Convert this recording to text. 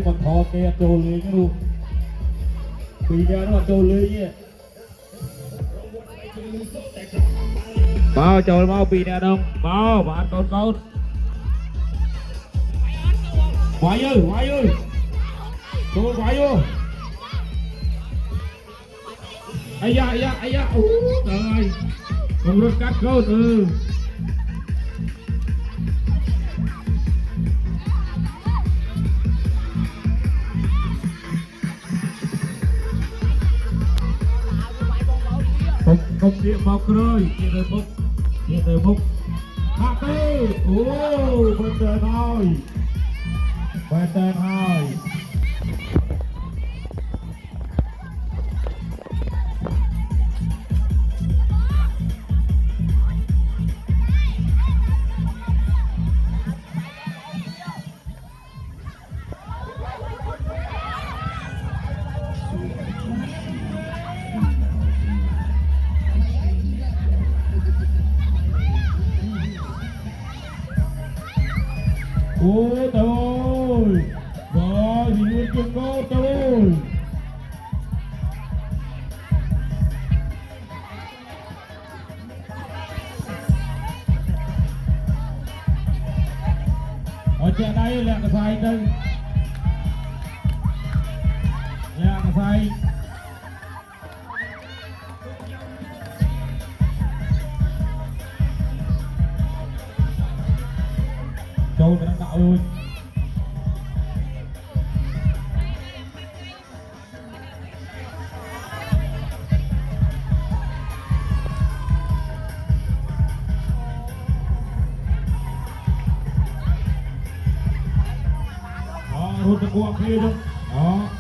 mà thò kia trôi lên cái luôn vì ra nó trôi lên nhé bao trôi bao vì nè đông bao và ăn con quay ơi trôi quay vô ai da trời không được cắt câu từ không điện bọc rồi điện đời mục hạ tư bên trời thôi ôi trời ơi rồi thì nguyên trường cô trời ơi ở trên đây là cái sai đây là cái sai châu cái đạo luôn đó hút được qua kia luôn đó